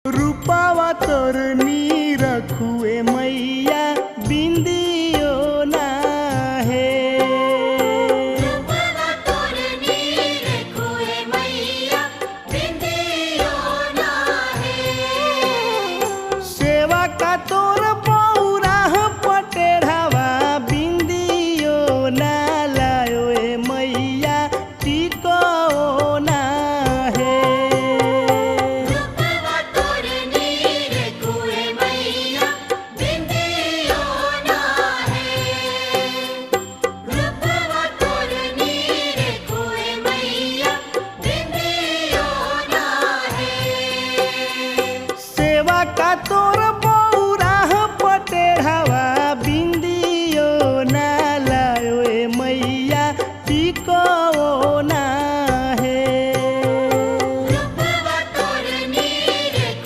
रूपावा तोर नी रखुए मैया बिंदियो ना है। रूपावा तोर नी रखुए मैया बिंदियो ना है। सेवा का तोर पौरा पटेढ़ावा बिंदियो ना लायो ए मैया टिको ना है। रूपावा तोर नी रखुए मैया बिंदियो ना है। रूपावा तोर नी रखुए मैया बिंदियो ना है। सेवा का तोर